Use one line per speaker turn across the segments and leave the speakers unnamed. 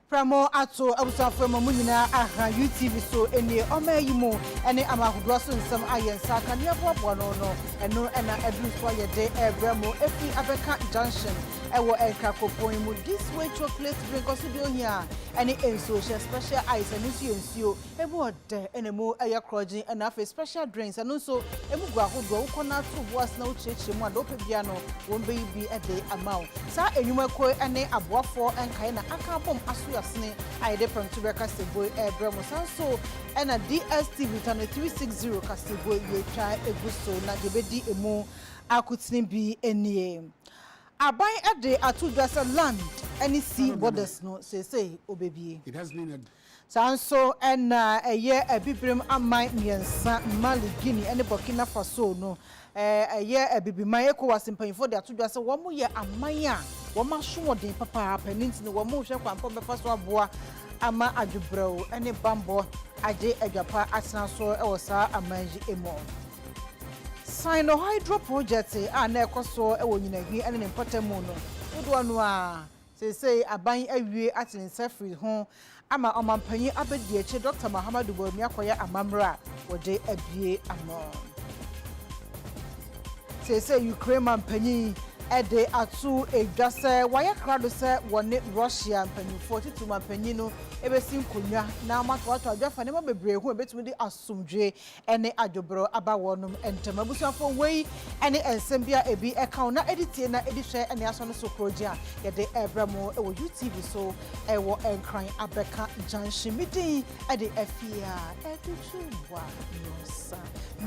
Pramo ato abusa framo munyina aha UTV so eni omayimo ene amahodwa so nsem ayensa kan yeboabo no eno ena edu so yede ebramo efi abeka junction ewo ekrakopon mu this way chocolate drink osudio hia ene enso special ice ene ensio ebo de enemo eye krojin ena afa special drinks eno so emugu ahodwa ukona to boas na ucheche mu ado pebia no wombe bi ede amaw sa enwuma ko ene aboafo enkai na aka bom aso asne ayede from Tubeka Seboy Bremo Sanso and a DSTV channel 360 Kasebo ye try eguso na debedi emu akutini bi enie aban ade atudwasa land any sea borders no say obebie
it has been a
Sanso and a year a bibrim amai miensa Mali Guinea and Burkina Faso no a year a bibi my echo was in pain for the atudwasa one more year amaya Wama shumo den papa peninti no wamo hwe kwampo befa so aboa ama adwubrew ene bambo aje adwapa atena so e wosa amanji emo Sino hydro project a na ekoso e wonyinahwi ene ne mpotemu no wodo no a sei aban awie atene safri ho ama omampanyi abedi eche Dr. Muhammadu Bomi akoya amamra wode abie ano sei Ukraine mampanyi ede atu edwase waya krado se wone Russia mpanyi 42 mampanyi no ebesin konwa na amato adwafa ne mabebre hu ebetumi di asomdwe ene adwobro aba wonum entema busuafo wei ene ensembia ebi eka na editie na edihwe ene aso no so project yede ebramo ewo UTV so ewo enkran abeka junction Midday ede Afia Adutwumwaa Morosa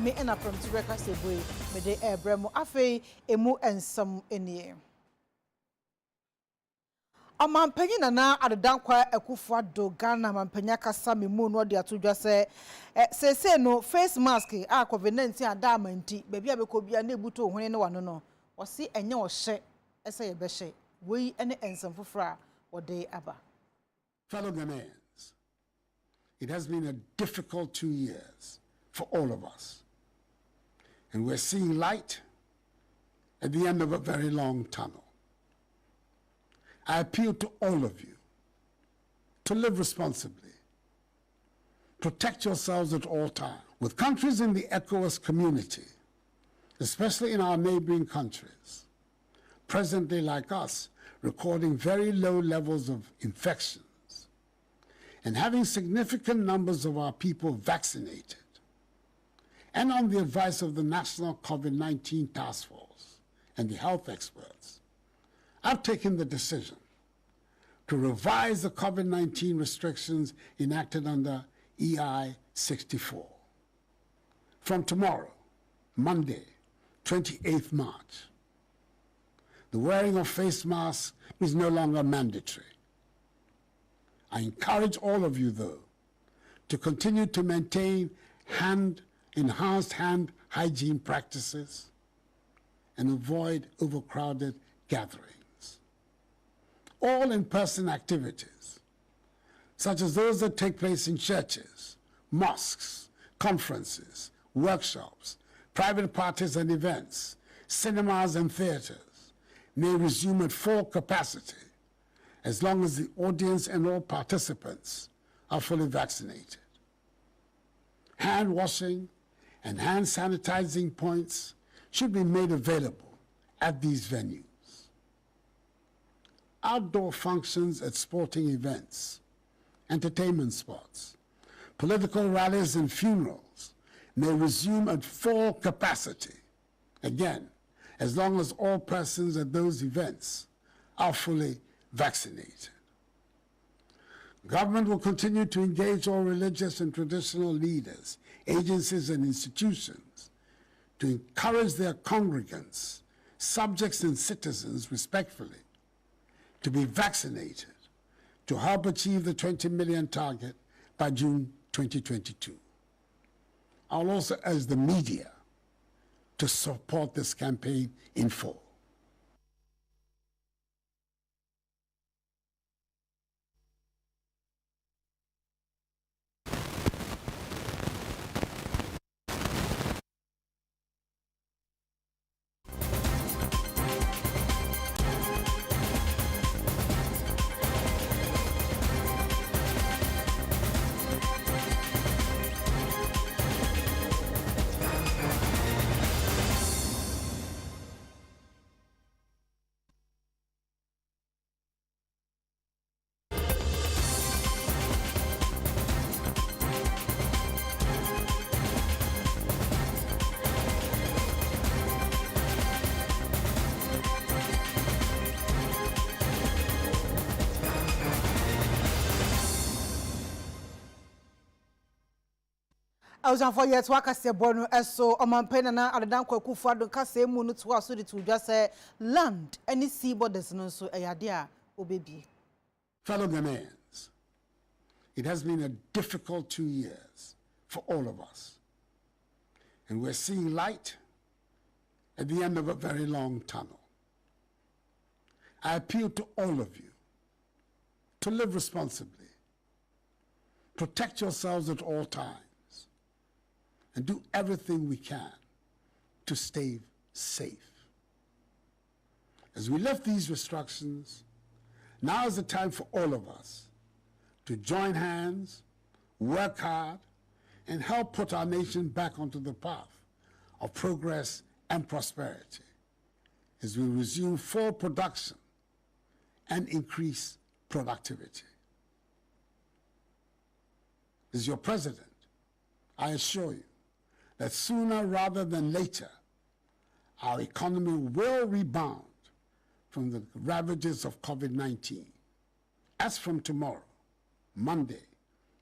me ena from Tubeka Seboy Midday ebramo afei emu ensam enie Amampanyi na adedankwa ekufo do Ghana mampanya kasa memu no de atodwa se no face mask a COVID-19 ada amanti baby abekobia na ebuto ohune ne wano no osi enye ohye ese ye behye wei ene ensam fofra wode aba
fellow Ghanaians. It has been a difficult 2 years for all of us, and we're seeing light at the end of a very long tunnel. I appeal to all of you to live responsibly. Protect yourselves at all times. With countries in the ECOWAS community, especially in our neighboring countries, presently like us, recording very low levels of infections and having significant numbers of our people vaccinated, and on the advice of the National COVID-19 Task Force and the health experts, I've taken the decision to revise the COVID-19 restrictions enacted under EI 64. From tomorrow, Monday, 28th March, the wearing of face masks is no longer mandatory. I encourage all of you, though, to continue to maintain enhanced hand hygiene practices and avoid overcrowded gatherings. All in-person activities, such as those that take place in churches, mosques, conferences, workshops, private parties and events, cinemas and theaters, may resume at full capacity as long as the audience and all participants are fully vaccinated. Hand washing and hand sanitizing points should be made available at these venues. Outdoor functions at sporting events, entertainment spots, political rallies and funerals may resume at full capacity, again, as long as all persons at those events are fully vaccinated. Government will continue to engage all religious and traditional leaders, agencies and institutions to encourage their congregants, subjects and citizens respectfully to be vaccinated to help achieve the 20 million target by June 2022. I'll also urge the media to support this campaign in full.
for yet wakase bono eso omanpena na adedan kwakufu adon kase mu no to aso de to dwa say land any sea borders no so eyade a obebi.
Fellow Ghanaians, it has been a difficult 2 years for all of us. And we're seeing light at the end of a very long tunnel. I appeal to all of you to live responsibly, protect yourselves at all times, and do everything we can to stay safe. As we lift these restrictions, now is the time for all of us to join hands, work hard, and help put our nation back onto the path of progress and prosperity as we resume full production and increase productivity. As your president, I assure you that sooner rather than later, our economy will rebound from the ravages of COVID-19. As from tomorrow, Monday,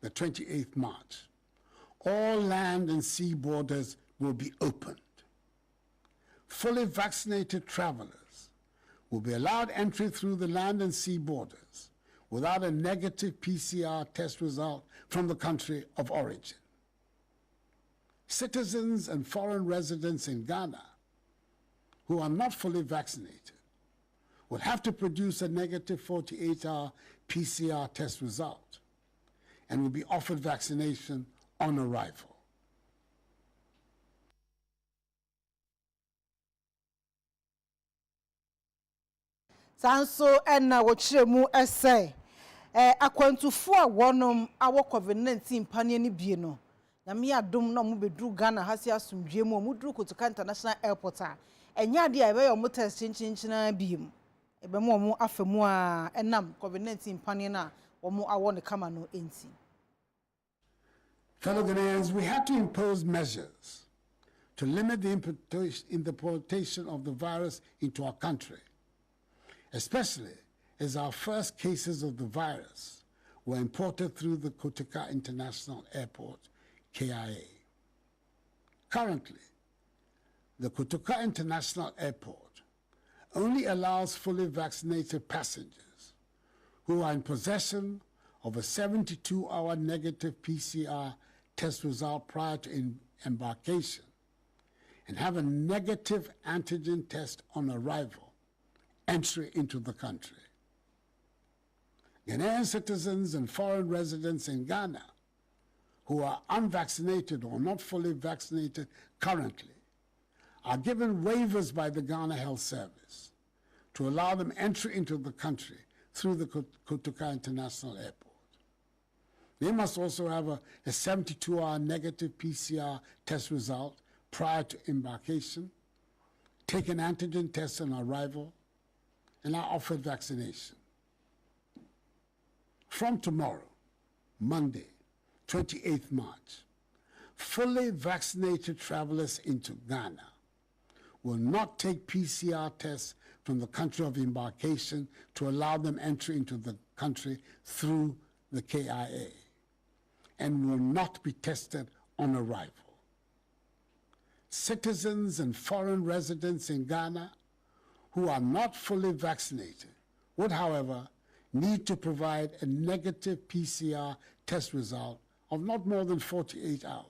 the 28th March, all land and sea borders will be opened. Fully vaccinated travelers will be allowed entry through the land and sea borders without a negative PCR test result from the country of origin. Citizens and foreign residents in Ghana who are not fully vaccinated will have to produce a negative 48-hour PCR test result and will be offered vaccination on arrival.
Sanso enna wochiremu essay akwantufo a wonom awo COVID-19 panie ni bie no na me adom na mo bedru Ghana hasi asomdwe mu mo dru Kotoka International Airport a enya de a be yo mo test chinchinchina biem ebe mo afemu a enam COVID-19 panie na wo mo awo ne kama no enti.
Fellow Ghanaians, we had to impose measures to limit the importation of the virus into our country, especially as our first cases of the virus were imported through the Kotoka International Airport, KIA. Currently, the Kotoka International Airport only allows fully vaccinated passengers who are in possession of a 72-hour negative PCR test result prior to embarkation and have a negative antigen test on arrival, entry into the country. Ghanaian citizens and foreign residents in Ghana who are unvaccinated or not fully vaccinated currently are given waivers by the Ghana Health Service to allow them entry into the country through the Kotoka International Airport. They must also have a 72-hour negative PCR test result prior to embarkation, take an antigen test on arrival, and are offered vaccination. From tomorrow, Monday, 28th March, fully vaccinated travelers into Ghana will not take PCR tests from the country of embarkation to allow them entry into the country through the KIA, and will not be tested on arrival. Citizens and foreign residents in Ghana who are not fully vaccinated would, however, need to provide a negative PCR test result of not more than 48 hours.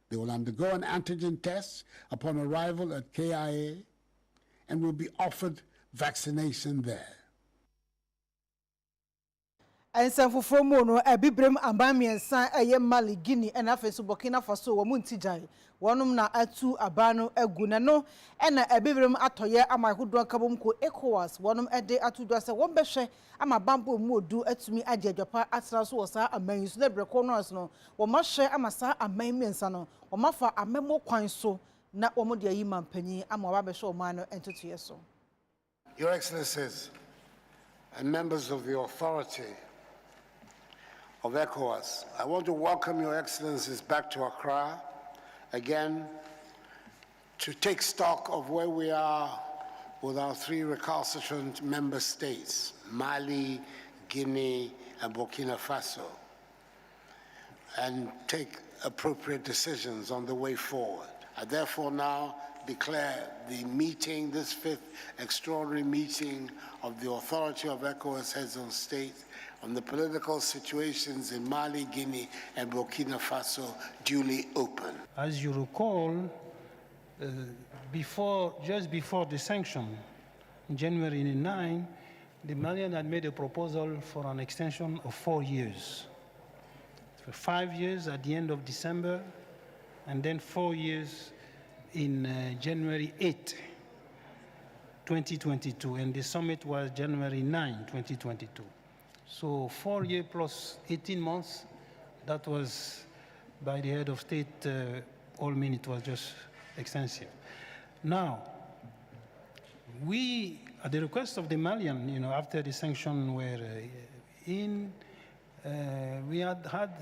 They will undergo an antigen test upon arrival at KIA and will be offered vaccination there.
And some for Fromono, a Bibrem Ambamian San, a Mali, Guinea, and Afia Burkina Faso, Muntijai, one na atu abano egunano, and a Bibrem atoye, and my hood kabumko echoas, one a day atu dosa, one beshe, and my bamboo mood do it to me at Japa at Sasuasa, a man, celebrate corners no, or must share a massa, a main mensano, or mafa a memo coin so, not one more dear Iman Penny, and my rubber show minor entity so.
Your Excellencies and members of the authority of ECOWAS, I want to welcome Your Excellencies back to Accra again to take stock of where we are with our three recalcitrant member states, Mali, Guinea, and Burkina Faso, and take appropriate decisions on the way forward. I therefore now declare the meeting, this fifth extraordinary meeting of the Authority of ECOWAS Heads of State on the political situations in Mali, Guinea, and Burkina Faso duly open.
As you recall, just before the sanction, in January 9, the Malian had made a proposal for an extension of 4 years. For 5 years at the end of December, and then 4 years in January 8, 2022, and the summit was January 9, 2022. So 4 years plus 18 months, that was by the head of state, all mean it was just extensive. Now, we, at the request of the Malian, after the sanctions were we had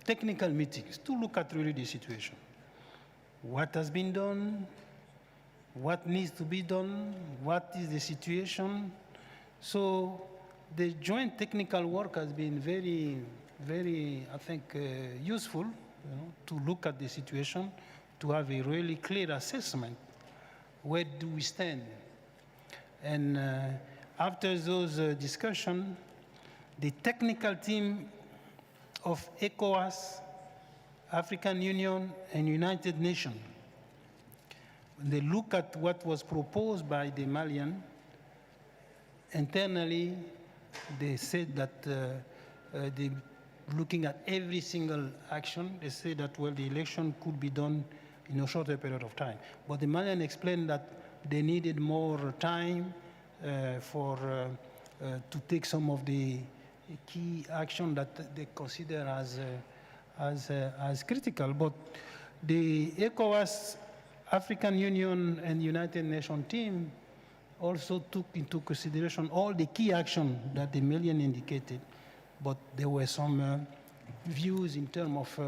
technical meetings to look at really the situation. What has been done, what needs to be done, what is the situation. So the joint technical work has been very, very, I think, useful to look at the situation, to have a really clear assessment. Where do we stand? And after those discussions, the technical team of ECOWAS, African Union, and United Nations, when they look at what was proposed by the Malian, internally, they said that they looking at every single action, they say that, well, the election could be done in a shorter period of time. But the Malian explained that they needed more time to take some of the key action that they consider as critical. But the ECOWAS, African Union, and United Nations team also took into consideration all the key action that the Malian indicated, but there were some views in terms of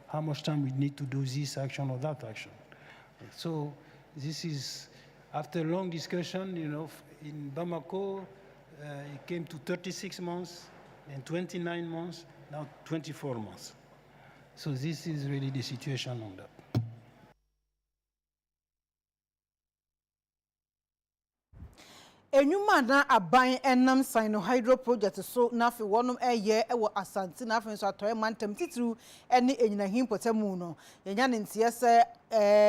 how much time we need to do this action or that action. So this is, after long discussion, in Bamako, it came to 36 months, and 29 months, now 24 months. So this is really the situation on that.
Enyuma na aban enam sino hydro project so na fe wonum eye ewo asante na fe so atoy mantem titru ene enyina himpotemu no yenya ne ntie se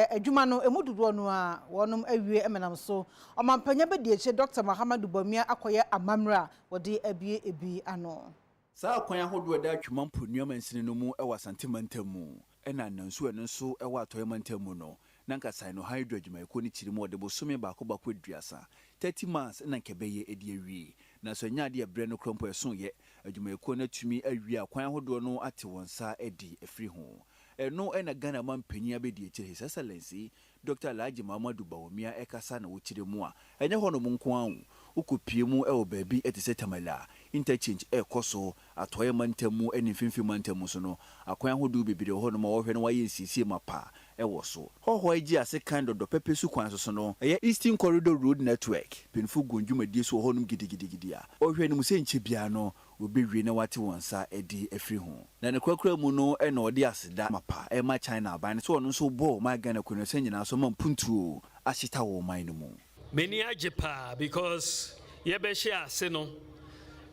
adwuma no emududo no a wonum awie emenam so omampanya be die che Dr. Mahamadu Bamia akoye amamra wode abie ebi ano
sa kwan ahodo da atwuma mponuam nsene no mu ewo asante mantam ena nansu eno so ewo atoy mantam no nanka sino hydro adwuma eko ni chiri mo de bosome baako aduasa 30 months na nkebeye edi awie na so nyaade ebre no krompo eso ye adwuma eko na tumi awie akwan ahodo no ate wonsa edi afri ho eno ena Ghana mampanyi abedi ekyire His Excellency Dr. Alhaji Mahamadu Bawumia ekasa na wokyire mu a enye hono mu nko anwo ukopie mu ewo baabi etise Tamala interchange ekoso atoye mantamu eni finfi mantamu so no akwan ahodo bebire hono ma wohwe no waye nsisi mapa ewo so hoho agi ase kind of pepe su kwan so no eye Eastern Corridor Road Network pinfu gonjumadie so honum gidigidi a ohwe no musenche bia no obewie na wate wonsa edi afri ho na ne kwakura mu no ena ode aseda mapa ema China aban so ono so bo ma Ghana kono senyina so mampuntuo ashita wo man no mu
many ajepa because yebe share ase no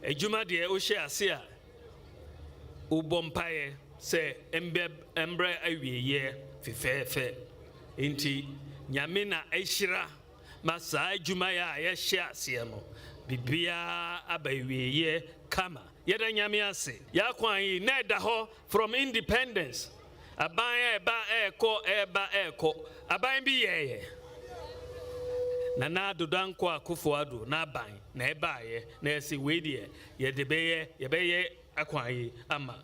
ejuma de o share ase a ubompaye se embre awieye fefefe enti nyame na ehira masa ejuma ya ye share ase mo bibia abawieye kama yeda nyame ase ya kwan yi na da ho from independence aban eko aban bi yeye na dodanko akufo ado na aban na ebaye na ese wedie ye debeye akwan yi ama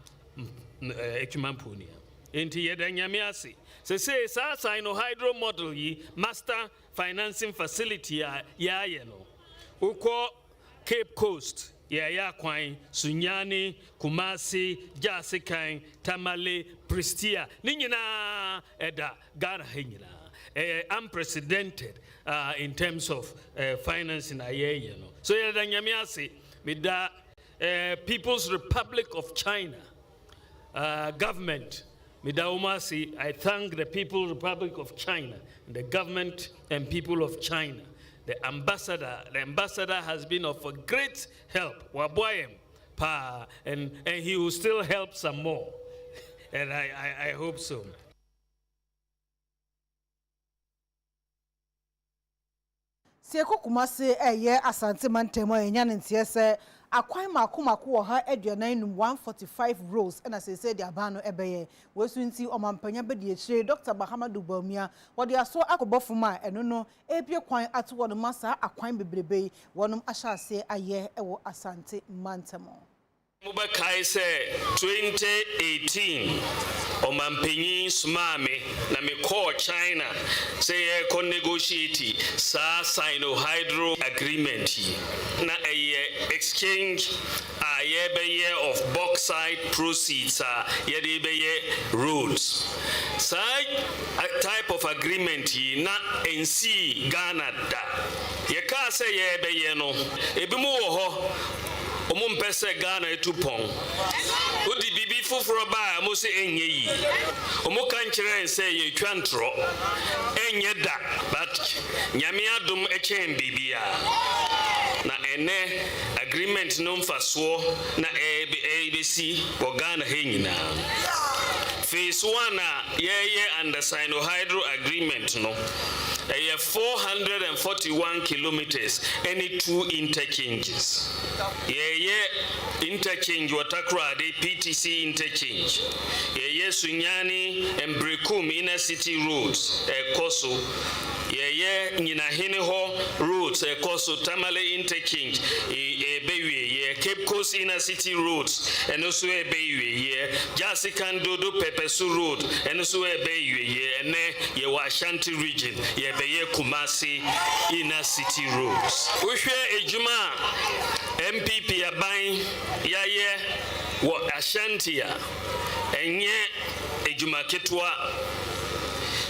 ekimamponi enti yeda nyame ase se sa no hydro model yi master financing facility ya ye no uko Cape Coast ya kwan Sunyani Kumasi Jasikan Tamale Prestia ninyina eda Ghana henyina unprecedented in terms of financing aye no so yeda nyame ase with the People's Republic of China government Midday, I thank the People's Republic of China, the government and people of China. The ambassador has been of a great help. Waboyem, pa, and he will still help some more. And I hope so.
Sieko kumase eye asante mantemo enyan ntie se akwan makomako wo ha aduanan 145 rows na se de abano ebeye wesu nti omampanya be de chire Dr. Bahamadu Bamia wo de aso akobofuma eno no epie kwan ato wo no masa akwan bebrebe wonum ahyase aye ewo asante mantemo.
Mubakai se 2018 omampenyi smame na me call China say ye kon negotiate sa Sino-Hydro agreement na a exchange a year of bauxite proceeds ye de be roads side type of agreement na NC Ghana da ye ka say ye be no ebi mu wo ho omumpese Ghana etupon odi bibi foforo ba mo se enye yi omuka nkyere nse ye twantro enye da but nyame adom echen bibia na ene agreement no mfaso na ABC wo Ghana he nyina phase 1 ye under Sino-Hydro agreement no 441 kilometers, any 2 interchanges. Interchange Watakra, the PTC interchange. Sunyani and Brekum inner city roads, Koso. Ninahine Ho roads, Koso Tamale interchange, Cape Coast inner city roads, and also a Bayway, Jasikan Dodo Pepesu road, and also a Bayway, and Ashanti region, Beye Kumasi inner city roads. We share a Juma MPP abain yaye wa Ashantia enye a Juma Ketwa.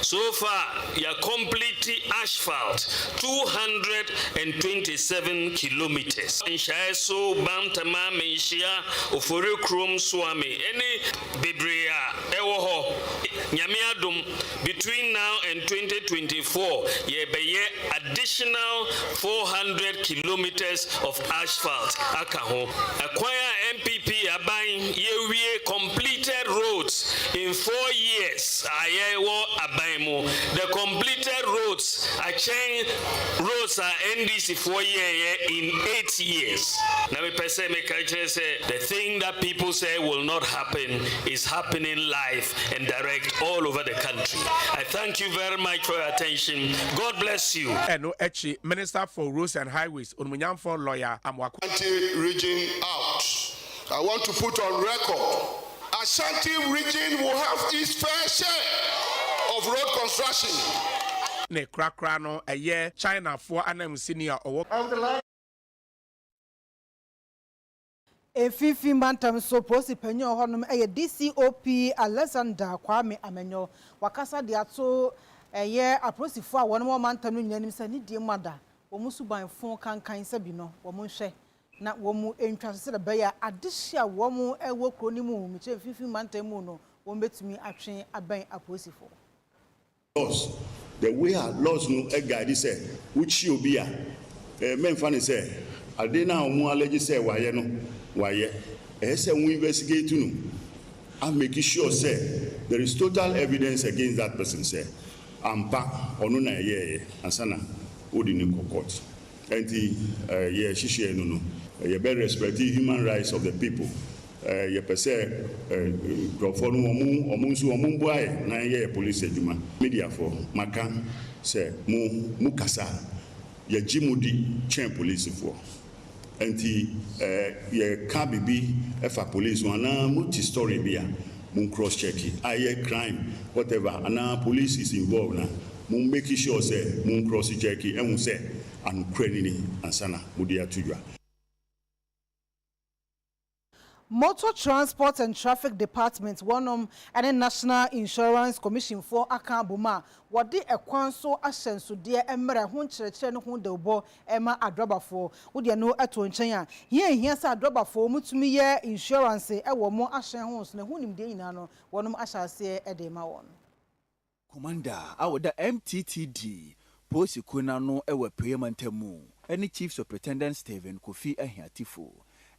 So far, you complete asphalt 227 kilometers. In Shaeso, Bantama, Meishia, Ofori Krum Swami, any Bibria, Ewoho, Nyamiadum, between now and 2024, ye be additional 400 kilometers of asphalt. Akaho. Acquire MPP Abain, ye completed roads in 4 years. Ayewo Abain. The completed roads are changed. Roads are NDC 4 years in 8 years. Now me say the thing that people say will not happen is happening live and direct all over the country. I thank you very much for your attention. God bless you.
Eno Echi, Minister for Roads and Highways, Unmunyamfo lawyer Amwako.
Region out. I want to put on record, Ashanti region will have its fair share of road construction.
Ne krakra no eye China for anam senior owo.
Efifi mantam so prosi penyo honum eye DCOP Alexander Kwame Amenyo wakasa de ato eye aprosifo a wono mantam no nyinanim sa ni die mada wo musu ban fon kankan sa bi no wo hwe na wo mu entwa so de beya adehia wo mu ewo kroni mu mi che efifi mantam mu no wo betumi atwen aban aprosifo.
The way our laws no guide say which you be men funny say adena omo allege say waye no waye say we investigate no and making sure say there is total evidence against that person say ampa onu na ye ansana odi ni court enti ye hihie no no ye be respect human rights of the people. Ye pese grofo no omo nso omo mbuae na ye police adwuma media for maka se mu kasa ye jimudi chen police for enti ye ka bibi efa police wana multi story bia mun cross check aye crime whatever and police is involved na mun make sure say mun cross check ehun say an credit ansana mudi atudwa.
Motor Transport and Traffic Department, one and the National Insurance Commission for Akabuma, what the Equanso Ascenso, dear Emera, Huncher, who the bo Emma Adrobber for, would you know at China? Here's a dropper for Mutumiya insurance, a more Ashen homes, and who him Dinano, one I shall say a day my
Commander, our the MTTD, Posi Kunano, our payment mu, any Chief Superintendent Stephen Kofi Ahiatifo.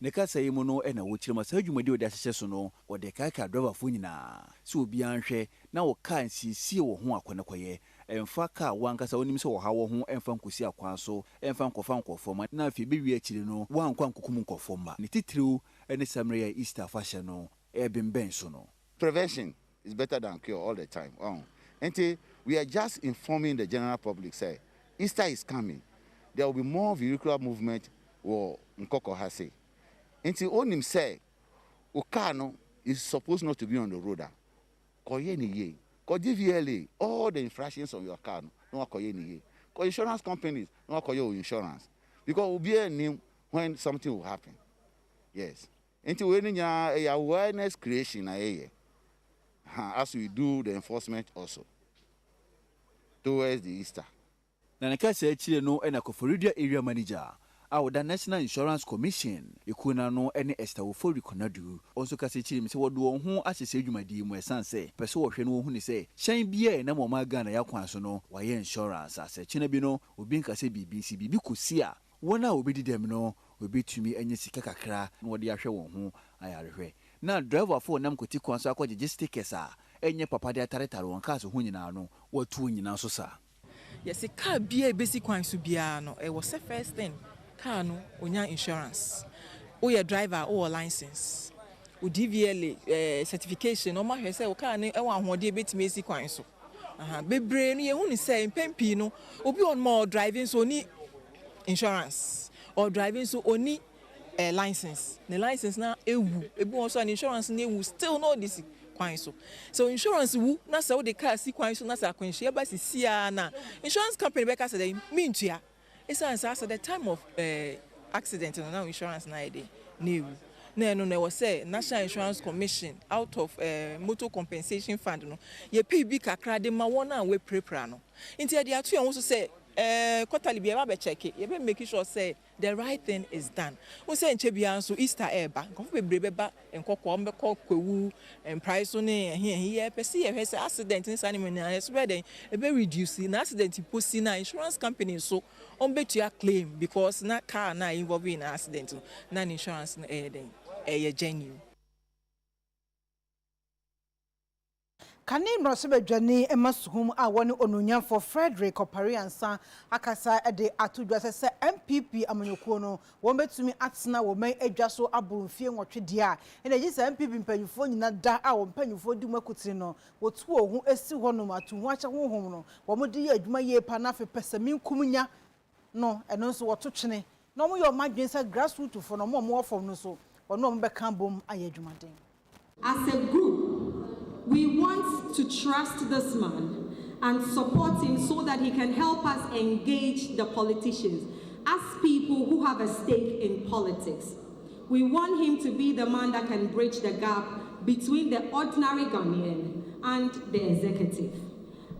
Neka say mono ena wochire masa dwumadi odi ahyehyɛ so no wo de kaka driver fo nyina so obi anhwɛ na wo kan sisi wo ho akɔnekoye emfa ka wankasa onim se wo ha wo ho emfa nkosi akwan so emfa nkɔfa nkɔfo ma na afi bewi akire no wankwa nkokum nkɔfo ma ne titiriw ene samre ya Easter fashion no ebemben so no.
Prevention is better than cure all the time. And we are just informing the general public say Easter is coming, there will be more vehicular movement or nkoko hase. Until onim say, Okano is supposed not to be on the road. Koye ni ye. Ko DVLA, all the infractions on your car, no koye ni ye. Ko insurance companies, no koye insurance. Because we be name when something will happen. Yes. Until we need a awareness creation as we do the enforcement also towards the Easter.
Na nka say chire no ena Koforidia area manager. The National Insurance Commission, Ikuna no any Esther for Riconadu, also Cassichim, so what do who as a Sedumadi, my son say, Peso Shenu who say, Shine Bia, no more Magana Yaquansono, why insurance, as a Chinabino, will be Cassi BBC, Bikusia. One hour will be them no, will be to me any Sikakra, no the Asha who I are away. Now, driver for Namkoti Quansa, just take us, and your papa de Taretaro and Caso Hunino, what two in Nasosa.
Yes, it can't be a basic one to be it was the first thing. Car no onya insurance o your driver or license o DVLA certification o ma hwe say o car ne e wa ahode betime esi kwan so bebre no ye hu ni say pempi no obi on more driving so ni insurance or driving so oni license the license na ewu ebi won so an insurance na ewu still no this kwan so insurance wu na say o de car si kwan so na say akwanhia ba sisia na insurance company be ka say me ntua. It's at the time of accident and now insurance na new. No was say National Insurance Commission out of motor compensation fund no. Ye pay big kakra de ma wona we prepare no. Inti dia to also say quarterly be aba check it. Ye be make sure say the right thing is done. We say nche bia so Easter eba. Nkofo bebrebe ba nkokwo mbekọ kwewu price no here pese ye say accident in sanime na spread e be reduce na accident posi na insurance company so on betua claim because na car na involved in accident na insurance na genuine.
Kani Morosa Journey Emasuhum Awani Onunya for Frederick Opariansa Akasa de Atudwasa se MPP Amanyokono wombe tumi atsena wo man adwaso aburumfie nwotwe dia ena yi se MPP mpanyufo nyina da a wo mpanyufo di makutiri no wotu ohun esi honom atuhu acha honhom no wo modi ye adwuma ye pa na fe pesamin kumunya no eno so woto twene no mo yo madwensa grassroots for no mo mo form no so ono mo be kan bom aye adwumaden.
As a group, we want to trust this man and support him so that he can help us engage the politicians as people who have a stake in politics. We want him to be the man that can bridge the gap between the ordinary Ghanaian and the executive.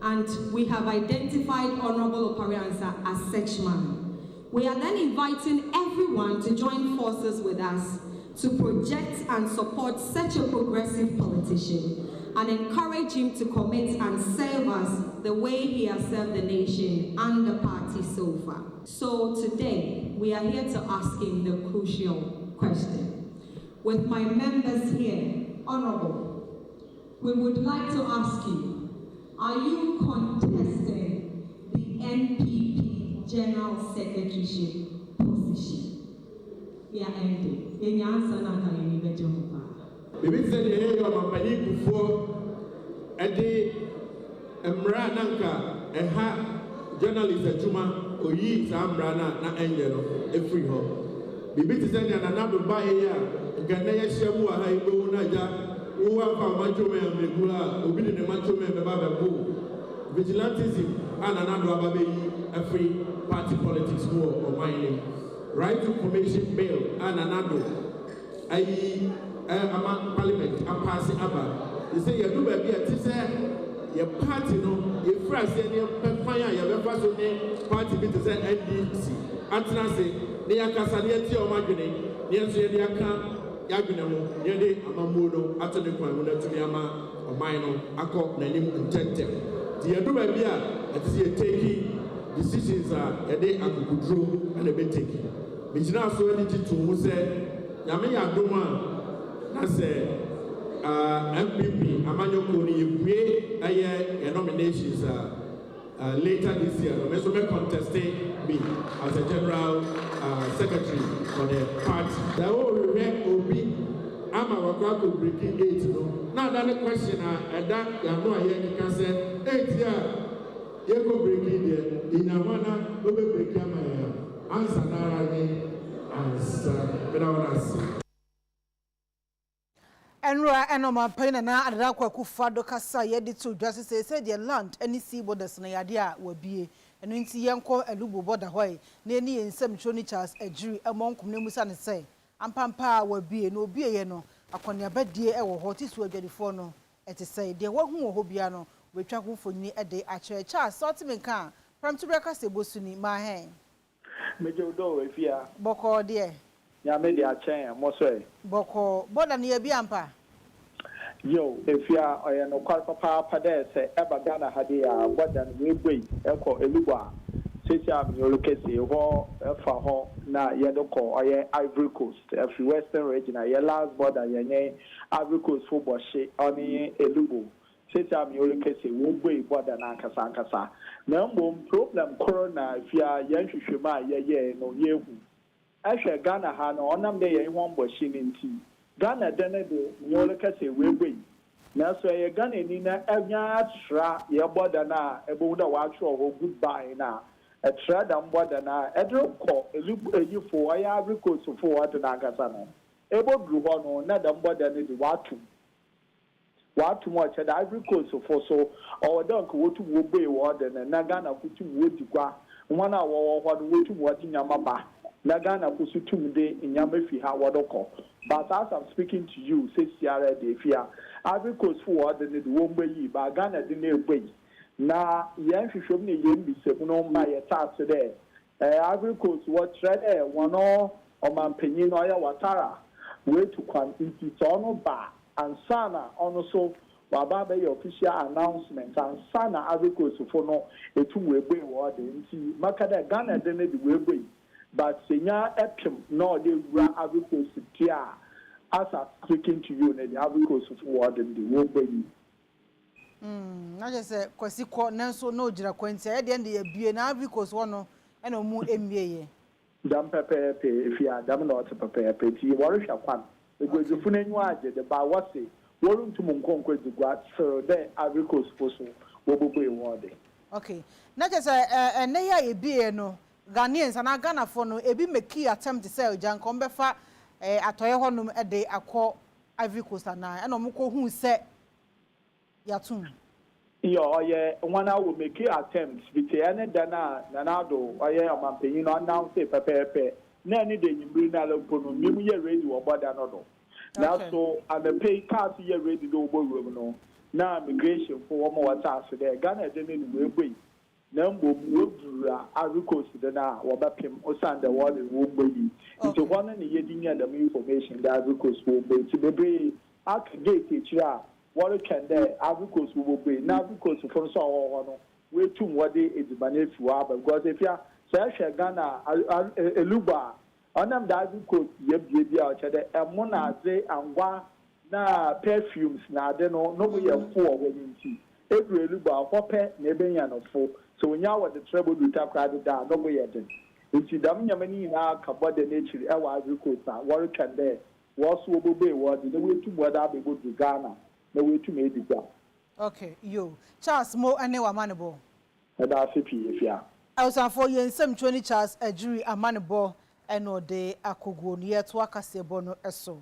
And we have identified Honorable Opariansa as such man. We are then inviting everyone to join forces with us to project and support such a progressive politician and encourage him to commit and serve us the way he has served the nation and the party so far. So today, we are here to ask him the crucial question. With my members here, Honorable, we would like to ask you, are you contesting the NPP General Secretaryship position? We are ending. Any answer na can you be jumpa?
Bibi said the area of Mampani before Eddie Emrananka and journalist Juma Oyi Sambrana na Angelo every home. Bibi said that another by here, Ganaya Shamu Haibo Naja, Uwa Machume and Megula, Ubin the Machume and Bababu. Vigilantism and another Ababe, a free party politics war or mining. Right to information bill and another. ama parliament apase aba they say you do baby at say your party no your friends say your fire your befa so ne party be to say NDC atna say ne yakasa ne tie o madwene ne so ye de aka yadwene ho ye de amamuo no ato ne kwan ho na tumi ama oman no akọ nanim ntentem the do baby a it is you taking decisions are ye de akukudro and be taking bigina so ani titu ho say nyame ya dom a na say MPP amanyoko ni yebue aye nominations later this year no so me contesting me as a general secretary for the party the whole obi ama wakwa ko breaking 8 no now that question that ya no aye can say 8 year you go breaking there in awana go be break ama ya answer na ni answer but I want to see
Enra enoma pain na adada kwaku fado kasa ye de to dwase say the land any sea borders na yade a wabie eno nti yenko elubo border hoy na eni ensem choni Charles Ejiri emonkum na musa ne say ampampa wabie na obie ye no akone abadie e wo hotisu adwadifo no ete say de wahu ho bia no wetwa ho foni e de ache Charles sortimenka from to breakfast ebosuni ma hen
mejo do Afia
boko de
ya me de ache mo so e
boko border na ye bi ampa
yo Afia oye no kwal papa de se eba Ghana hade ya border we gbe eko elugba sisia mi olokese ho efa ho na ye do ko oye Ivory Coast every western region ye last border ye nye Ivory Coast fo boshe oni elugbo sisia mi olokese we gbe border na nkasa na mbom problem corona Afia ye hwehwema ye no ye hu ehwe Ghana ha no onam de ye ho mboshi nti Ghana dene de nyole kase wegwe na so ye Ghana ni na anya tra ye border na ebo da wa tro ho goodbye na e tra da border na edro ko eyifo ya Ivory Coast fo wa na agasa no ebo dru ho no na da border ne de watu mo che da Ivory Coast fo so o don ko wotu wo gbe wo de na Ghana kutu wo digwa wana wo ho do wotu wo di nyama ba na Ghana kusutum de nyama fi ha wodoko but as I'm speaking to you say Sierra de Afia Ivory Coast for the wombe yi ba Ghana de na egbe na yen hwehwem ne yen bi se no ma ye tax there Ivory Coast what trade one o mampanyin no ya watara we to quantity so no ba and sana ono so waba be your official announcement and sana Ivory Coast for no etu we gbe wo de nti makada Ghana de na de we gbe but senya epim no de wura Ivory Coast tia as I'm speaking to you na the Ivory Coast for the wo gbe yi
na je se kwasi ko nanso no gira kwantia e de ende ya bie na Ivory Coast wo no e no mu emie ye
dam pepe Afia dam no te pepe ti wo rehwa kwan egozu funa nyu aje de ba wase wo runtu mu nkonkwo digwa so de Ivory Coast so wo gbe wo de
okay na je se ene ya e bie no Ghanaians and Ghana for no ebi make attempt to say jankom befa atoye honum e de akọ Ivory Coast na no mko hu se yatum
yo oye wana will make attempts bit ene dana nanado oye amampanyin no announce pepepe na ni de nyimbiri na lempo no mimu ye ready wo border no do na so and the pay card ye ready do bo room no na immigration for one more task there Ghana de ni we gbe na mbom wodura Ivory Coast de na wobapem osande wode wo gbeyi nti hono ne yedi nya the information the Ivory Coast wo gbe ti bebe at gate ekira what can there Ivory Coast wo gbe na Ivory Coast for so ho no we tum wode edibane fiwa because if ya say Ghana eluba onam the Ivory Coast ye bia o chede emo na ze angwa na perfumes na de no no ye fo wo nti every eluba hope na ebenya no fo so when you want the trouble with that crowd down, no way at it. If you damn your money now, about the nature, I was recruited. What can there? What's will be what the way to what I'll be good to Ghana, the way to make it down.
Okay, you Charles Mo and Newa Manable.
And that's if ya.
I was for you in some 20 Charles Ejiri a manable and no day a cogo near to Akase Bono Eso.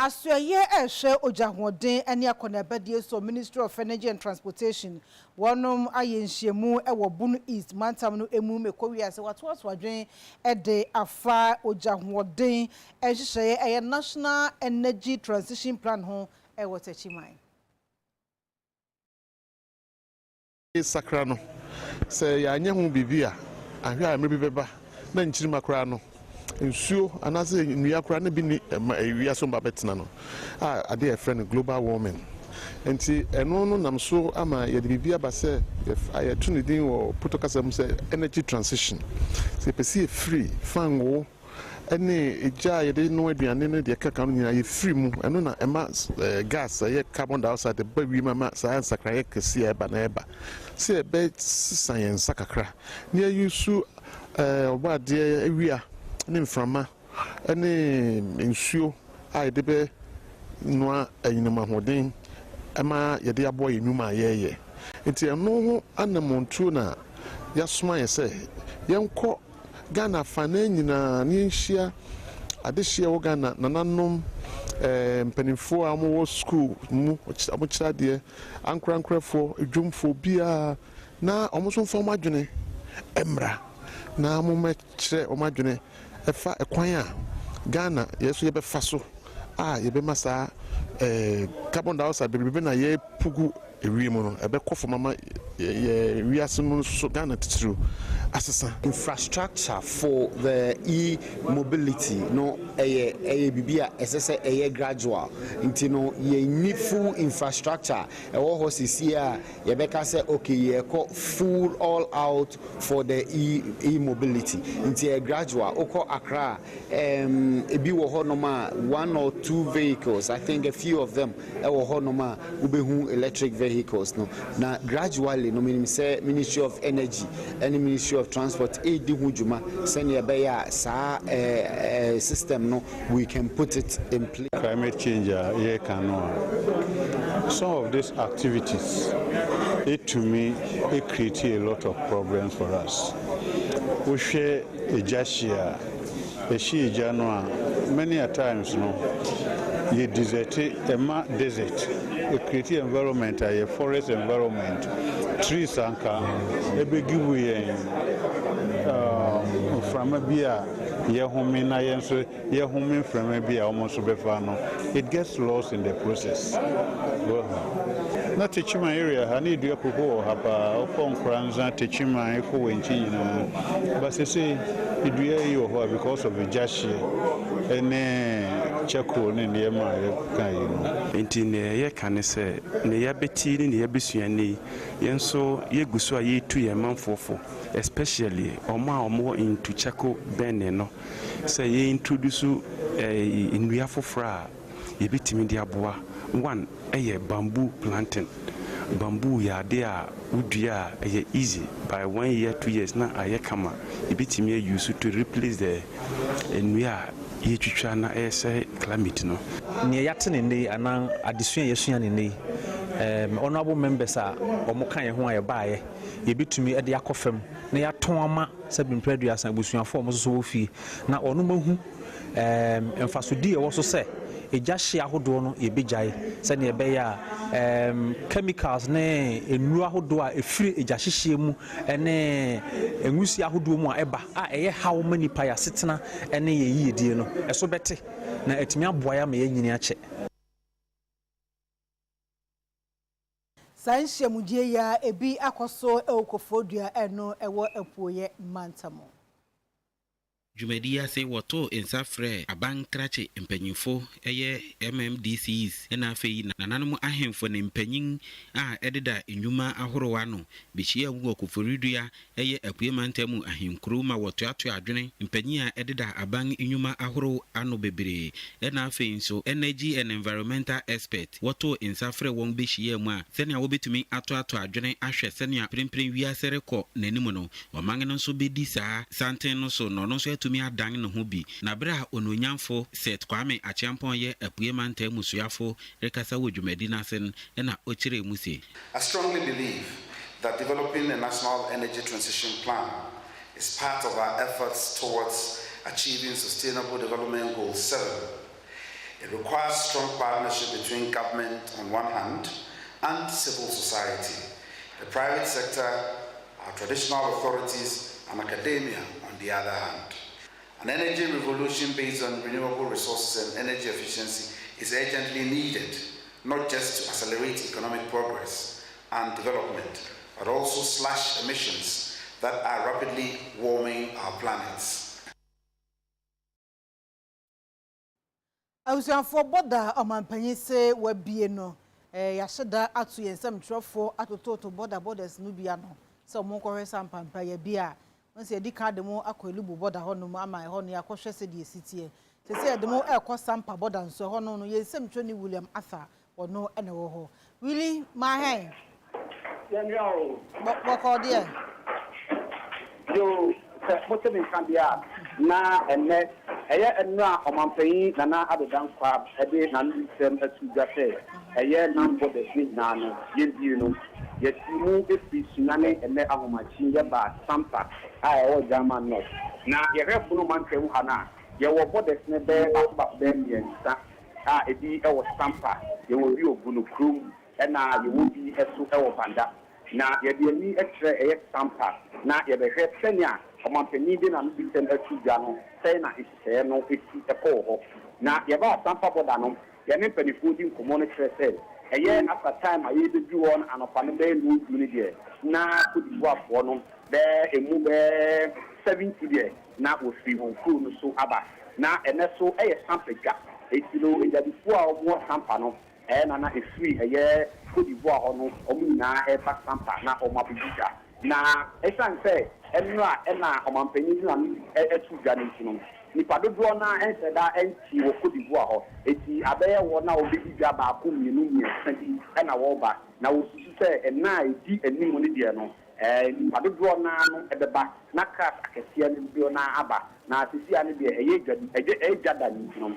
Asoye ehwe ojahoden ene akonabadie so Ministry of Energy and Transportation wonom ayenhyiemu ewo Bunu East mantam no emu mekowi ase watoaso adwen ede afa ojahoden ehyehyeye eye National Energy Transition Plan ho ewo tachiman
sakra no se ya anya hu bibia ahwe a mre bibeba na nchirima kra no nsuo anase nnua kra na bi ni ewia so mba betena no ade e friend global warming enti eno no nam so ama ye de bibia ba se aye tunu din wo protocol se energy transition se pesi free fanwo ene eja ye de no aduane ne de kaka no nyina ye free mu eno na ema gas ye carbon dioxide ba wi mama science sakra ye kesi e ba na eba se be science sakra ne yusu obade ewia ne mframa ene nsuo a de be noa anyinama hoden ama ye de abo enuma ye enti eno ho anamontuo na yasoma ye se yenko Ghana fana nyina ne nhia adehia wo Ghana nananom mpanimfo a mo school mu amokyira de ankorankorafo edwumfo bia na omoso mfa madwene emra na mo mekyere omadwene efa ekwan a Ghana yeso ye befa so ye be masa carbon dioxide be na ye pugu ewiem no ebe kofo mama ye wiase no so Ghana titru asesa
infrastructure for the e-mobility no bibia esese gradual nti no ye need full infrastructure wo ho sisia ye beka say okay ye call full all out for the e-mobility nti gradual oko Accra ebi wo ho no ma 1 or 2 vehicles I think a few of them wo ho no ma ubehu electric vehicles no na gradually no meaning say Ministry of Energy and Ministry of Transport edi hujuma senior beya sa system no we can put it in place.
Climate change some of these activities to me it creates a lot of problems for us. We share a jashia many a times no ye desert a create environment a forest environment trees anka e be give we from a bia ye home na ye so ye home from a bia almost be no it gets lost in the process. Not teaching my area I need you people have upon kranza teaching my ko wenchi na but say it you because of the jashi and cheko ne ne ma kan yi
enti ne ye kan se ne ya beti ne ya besuani yenso ye guso a ye tu ye manfofo especially omo into cheko ben no say ye introduce nnua fofora ye betimi dia boa one bamboo planting bamboo ya de a udua easy by 1 year 2 years na ayekama ye betimi use to replace the nnua ye twitwa na say climate no
ne yatene ne anan adesua yesua ne ne honorable members a omokan ye ho aye baaye ye betumi e de akofam na yaton ama sabimpradu asan busuafo omo so ofie na ono mahu emfasodi e wo so se ejashi ahodo no ye bejae se ne be ya chemicals ne enu ahodo a efiri ejahyehyie mu ene enwusi ahodo mu a eba a eye hawo manipa ya setena ene ye yiyedie no eso bete na etimi aboa ma ye nyini ache
sanhyiamudie ya ebi akoso ekofodua eno ewo epuoye mantamo
Jumedia say wato insafre abankrache mpanyinfo eye MMDCs ena afei nananom ahemfo ne mpanyin a ededa enwuma ahorowa no bihia wu okoforidua eye apuemantamu ahenkuru ma wotoato adwene mpanyin a ededa aban enwuma ahoro ano bebre ena afei nso energy and environmental expert wato insafre won bihia mu a senia wobetumi ato adwene ahwe senia prempren wiasere kɔ nanim no oman no so bedi saa santen no so no so mi adan no ho bi na bra ononyamfo set kwame achiampon ye apuemanta musuafo rekasa wodwumadi nasen na ochire mu se
I strongly believe that developing a national energy transition plan is part of our efforts towards achieving sustainable development goal 7. It requires strong partnership between government on one hand and civil society, the private sector, our traditional authorities, and academia on the other hand. An energy revolution based on renewable resources and energy efficiency is urgently needed, not just to accelerate economic progress and development, but also slash emissions that are rapidly warming our planets.
For border Omanpanyi say we be no yasheda atu yensem trofo atoto borders no bia no so mo ko hwesa mpampa ya bia onse edi ka de mo akwelibu border ho no ama ho no yakohwe se de sitie se de mo sampa border nso ho no yensem twoni William Arthur wono ene wo ho really my hen
yo
boko de
yo moto min kan bia na enne eye enra Omanpanyi nana adodan kwa ede na nsem asuga se eye nan border na no yebi no yetimu efi sunane ene ahomachi ye ba sampa o German north na ye refuno mantewu hana ye wo borders ne be ba nsa edi e wo sampa ye wo bi ogunu krum na ye wo bi esu e wo banda na ye de ni etre eye sampa na ye be hwe senia Omanpanyi de na nsem asuga no say na ise no eti eko ho na ye ba sampa border no ye ne penifo di nkomo no kire eye after time aye be du on anopa no be no du ni de na kudibuafo no be emu be 70 de na ofi honku no so aba na ene so eye sampega etilo ejadifo a omo sampa no na na efri eye kudibuafo no omo na e pa sampa na omo abuja na esan say enra na Omanpanyi na etu gani no nipa dodo na enseda enti wo kudibuafo eti abeye wo na obedi gba ba ko mienu mienu na wo ba na wo susu say ena edi enimu ni de no nipa dodo na no ebeba na ka akese ni bio na aba na sisi ani de eye jada ni no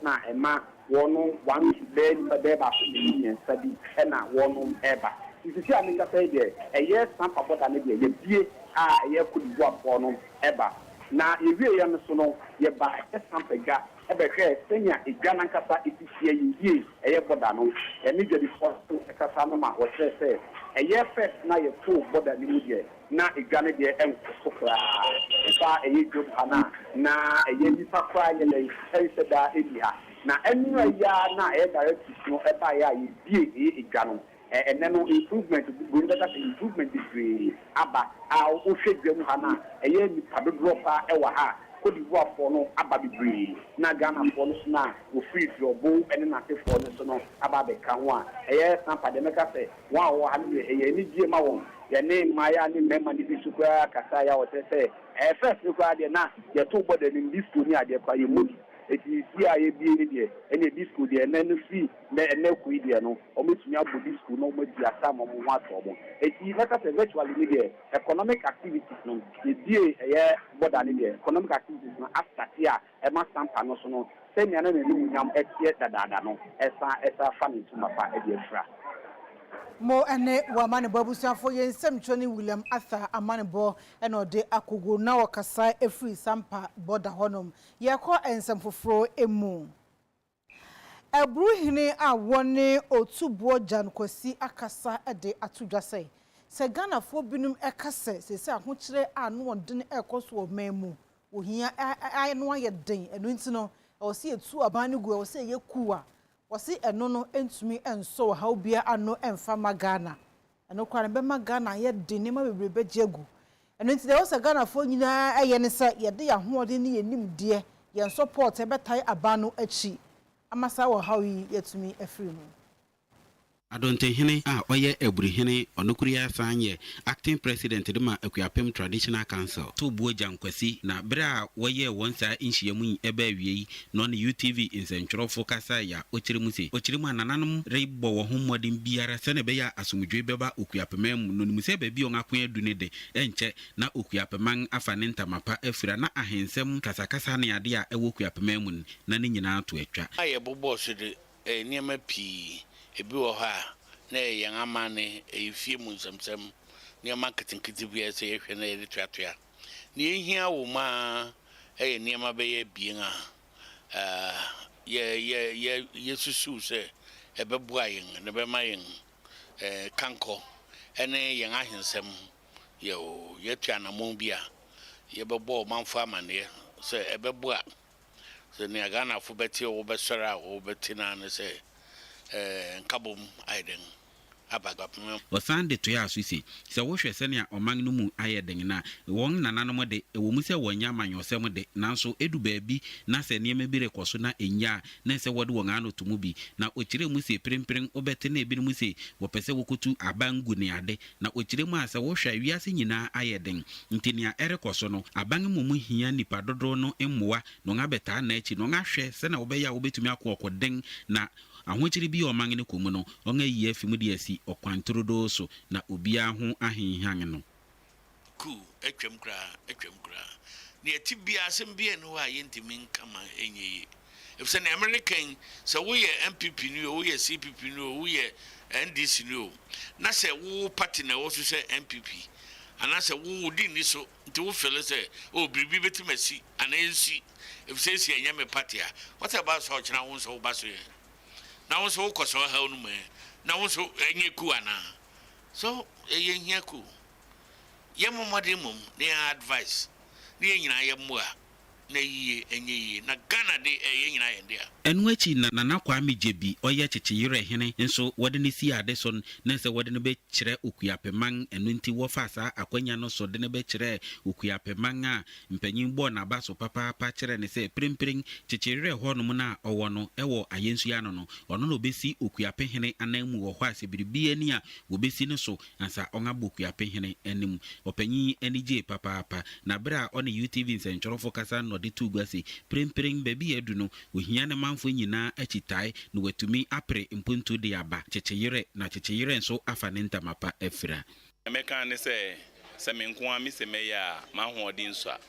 na ema wono wan be ni be ba ko mienu sadi na wono eba sisi ani ka say de eye sampa boda ni de ye bie eye kudibuafo no eba na ewie ya no so no ye ba esampega ebehwe senya igana nkasa etifie yie eye boda no eni dwedi foto ekasa no ma wo se eye first na ye full boda ni mudie na igana de enkosokra fa eye jobana na eye nipa kwa ye le enseda edia na enura ya na eye direct no eba ya ye bie igano no improvement going better improvement is aba o hwedwam hana eye ni padodo pa e wa ha kodibuafo no aba bibre na Ghana fo no na o free jobo ene na tefo no so no aba be ka ho a eye sampa de meka se wa wo ha ni eye ni die ma won ye ne maya ni mema ni bisukwa kasa ya o se first ni kwa de na ye to boda ni disco ni ade kwa ye modi eti si aye bi ni de ene disco de na no free na ene ku de no o metumi abo disco no mo di asa mo ho ato mo eti meka se virtually ni de economic activities no e die eye border ni de economic activities no after here e ma sampa no so no se nya na ni nyam etie dadada no esa fa ni tuma pa e de fra
mo ene wa mane babusuafo yensem twoni William Arthur amanebo ene ode akogo na wakasa efri sampa border honom ye ko ensem foforo emu ebruhini a woni otubuo jankosi akasa ede atudwase se Ghana fo binum ekase se ahokire anu wondene ekoso o memu ohia anu ayeden enu ntino o se etu aban gu o se yekuwa wasi eno no entumi enso ha obia ano emfa magana eno kware be magana ye de ne ma bebrebe jegu eno nti de wo se Ghana fo nyina eye ne se ye de ya hoode ne ye nim de ye support e betai abano achi amasa wo ha yi yetumi afiri mu
Adontenhene oye eburihene onokuriya sanye acting president de ma Akuapem Traditional Council to buo jankwasi na bra woye wonsa inhyiamu eba awie no ne UTV insentro focasa ya ochirimu anananum reibo wo hommodin biara sene be ya asumdwe beba Akuapem no nimse ba bi on akon adune de enche na Akuapem afane ntamapa afira na ahensem kasakasa ne ade a ewo Akuapem na ne nyina to atwa
aye bobo so de niema pi ebi wo ha na yan amane efie mu nsamsam ne marketing bi ese yehwe na yede twatwa ne ehia wo ma niema be ye bien a ye susu se ebeboa yen ne be ma yen kanko ene yen ahensem ye tuanamon bia ye bebo manfo amane se ebeboa se ne Ghana fo beti wo besora wo betina ne se nkabom aiden
Wasande to ya susi se wo hwese ne oman no mu ayeden na won nananom de wo mu se wonya manyosem de nanso edu baabi na se ne bi rekoso na enya na se wode won anoto mu bi na okire mu se prempren obete na ebi mu se wo pese wokutu abangu ne ade na okire mu ase wo hwa wiase nyina ayeden ntinia erekoso no aban mu hia nipa dodo no emmoa no ngabeta na achi no ngahwe se na wo be ya wo betumi akokoden na ahonchiri bi o mangene komu no onga yi afimu de asi okwantrodo so na obia ho ahenhan no
ku etwem kra ne atibia asem bia no a yentimi nkama enye if say American so we MPP ni we CPP ni we NDC ni na say wo party na wo so say MPP ana say wo di ni so nti wo feel say o bribi betimasi ana ensi if say si enya me party a what about so china wo so ba so na wo so ko so ha onu me na wo so enye ku ana so eye hia ku ye momode mum ne advice ne nyina ye moa na yiye enye yiye na Ghana de eye nyina ye ndia
enwachi na nakwa mejebi oye checheyere hene nso wode ne si ade so na se wode ne be kire okuapeman enu nti wo fasa akwanya no so de ne be kire okuapeman a mpanyin bo na baso papa kire ne se prempren checheyere ho no na owo no ewo ayensu ya no ono no besi okuape hene anamu wo ho ase biribi ani a wo besi ne so ansa onga bokuape hene anim opanyin enije papa na bra on UTV nsenchorofo kasa no de tugwase prempren baby edu no ohia ne manfo nyina achitai no watumi apre mpuntu de aba checheyere na checheyere nso afa ne ntamapa afira
emeka ne se menko ami se meya mahodi nso a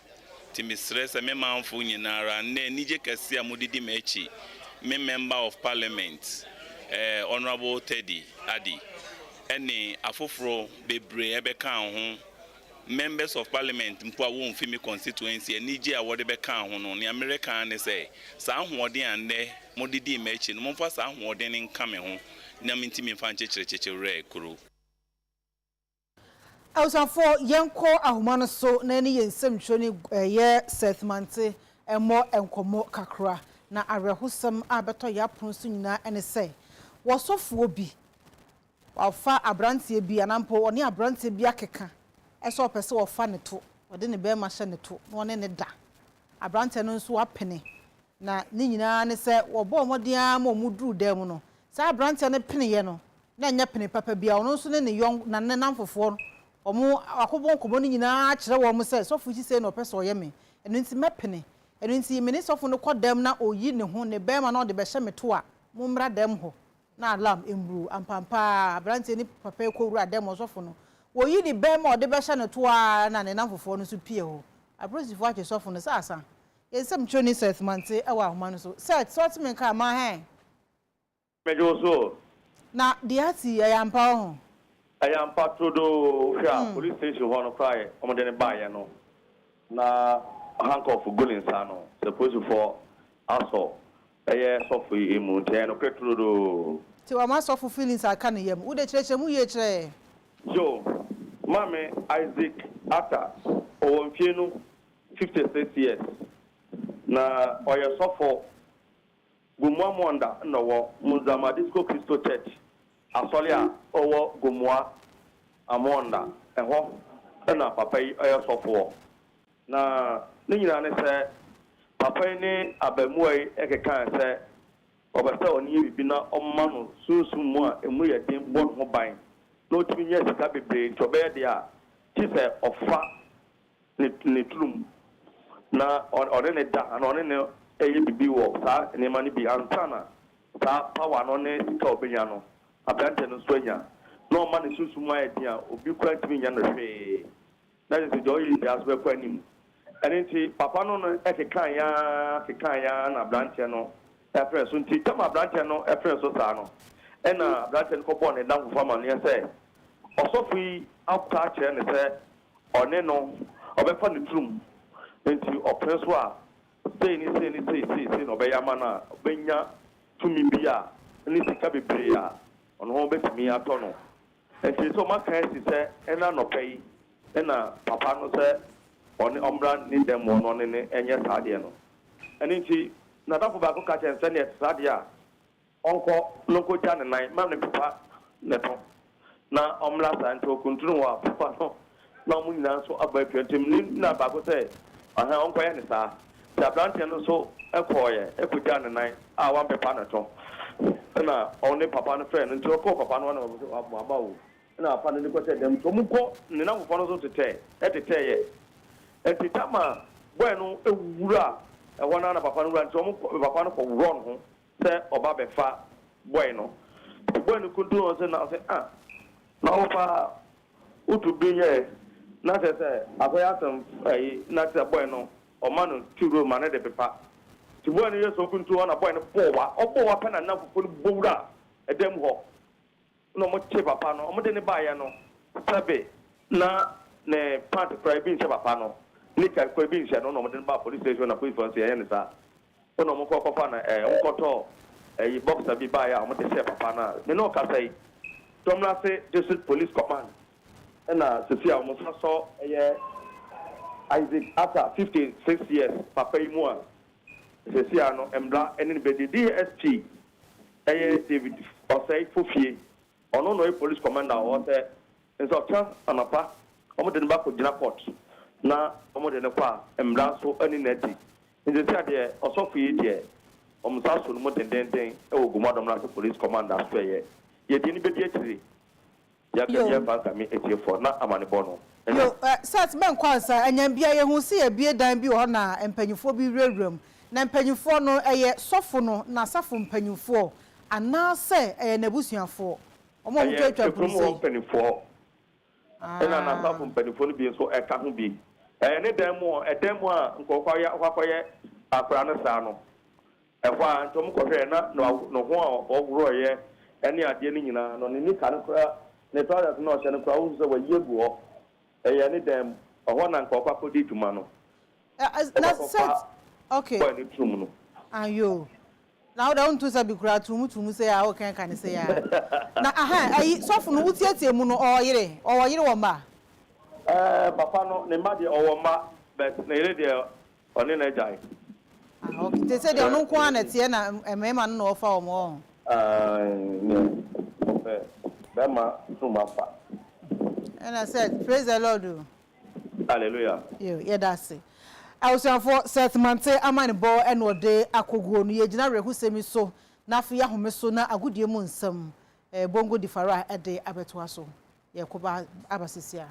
timi stress me manfo nyina ra na nije kase amodidi mechi me member of parliament honorable Teddy Adi ene afoforo bebre ebeka ho members of parliament mpo awon fimi constituency nije awode be kan ho no ne American ne say sa ahoden ande modidi mechi no momfa sa ahoden nka me ho na mintimi mfa nchechechechewre kuro
Awsanfo yenko ahoma no so na ne yensem twoni ye Seth Mante emo enkomo kakra na arehusam abeto ya pronso nyina ene say wosofuo bi wafa abrantie bi anampo oni abrantie bi akeka eso pese wo fa ne to wode ne be ma hye ne to no ne da abrante no nso apene na ni nyina ne se wo bo modia ma omudru dem no sa abrante ne pene ye no na nya pene papa bia ono nso ne ne yon na ne namfofo omo akobon kobo ni nyina kire wo mo se so fuji se no pese o ye me eno nti mepene eno nti meni sofo no kodem na oyi ne ho ne be ma na de be hye me to a mo mra dem ho na alarm embru ampampa abrante ni papa ekowura dem sofo no wo yi ni be ma de be hye ne to a na ne namfofo no so pie ho abrosifo ache sofo no sasa yesem twoni Seth Mante e wa homa no so set sort me ka ma he
mejo so
na diati ayampa ho
ayampa todo hwa police station ho no cry omode ne ba ye no na handcuff gulin sa no suppose for aso sofo emu te no ketrodo
ti wa ma sofo feelings aka ne yam wo de kireche mu ye kire
yo mame Isaac ata o mfienu 56 years na oya sofo gumwa monda no Muzama Disco Christo Church asolia owo gumwa amonda eho na papa oya sofo na nyina ne se papa ni abamuai ekeka se obese oni bibi na omma no sunsun mu a emu ye den bon ho ban no tumi nya sika bebre ntobe de a ti se ofa ne tulum na one ne da na one ne eye bibi wo sa ne mani bi antana sa power no ne sika obenya no abante no so nya no ma ne sunsun mu a den a obi kwa tumi nya no hwe na se jo yi bi asbe kwa nim enti papa no no ekeka ya na branche no efre so nti kama branche no efre so sa no na branche no ko ne dan fama ne se osofi akwa che ne se one no obefa ne trum enti opre so a say no be yamana benya tumi bia ni sika bebre ono betumi ato no enti so maka say ena no pay ena papa no say oni omra ni dem no ne enye saade no enti na dafo ba ko ka chen say ne saade a onko loko jane nine mam ne papa ne to na omra sa nti okunturu wa papa no na mu nyina so aba twantem ni na ba ko say aha onko ye ne sa tabrante no so ekoye ekujane nine a wan papa ne to na only papa no friend nti ko papa no na aba wo na papa no ko say dem to mu ko ne na papa no so tete ye enti tama boy no ewura e wona na papa no wura nti mo papa no ko run ho say oba be fa boy no ko do on say na say na opa utu binye na say akoya sam na say boy no o manu turo mane de pepa ti boy no yeso kuntu ona boy no bowa pena na fofo bowura edem ho no mo che papa no mo de ne baye no sabe na ne part private che papa no ni ka ko bi nse no mo de ba police station na police force ye ne sa ono mo ko fa na nkoto boxer bi baye mo de che papa na me no ka sai tomla se district police command na sefia mo so Isaac after 56 years papa imua sefia no embra eni be DSP David Osei Fofie ono no police commander o say nso cha anapa omo de ba ko gina court na omo de ne kwa embra so ani neti nje tia de osofu yi de omo sa so no mo dendenden e wo gumadom na police commander so ye di ni be di atiri ya ka ya fa ka mi etie na amane bono
yo sat men kwansa anyam bia ye hu se ye bie dan bi ho na empanyufo bi rewrem na empanyufo no eye sofo no na safo empanyufo ana se eye nabusuafo omo mo twetwa police
empanyufo ena na safo empanyufo no bi so e ka ho bi ne dan mu a nkokwa ya kwakoye akora no sa no e kwa ntom kohwe na no ho a oguro ye ene ade ni nyina no ni ka no kora ne toilet no hye no kora wo so wa yebu ya ni dem oho na nkokwa ko di tuma no
na set okay
boy ni trum no
ayo now da untu sabi kura tumu say ya o kan say ya na aha ayi sofo no wutietie mu no oyire wo ma
papa no ne ma de owo ma but na ire de oni na jai
okay te say de no kwa na tie na emema no ofa o mo
ne bema tuma fa.
And I said, praise the Lord.
Hallelujah.
Yeah, that's it. I was for settlement, a man boy and what day I could go near General who say me so. Nafia who me so na a good year moon some bongo differa a day abetuaso. Yakuba Abasisia.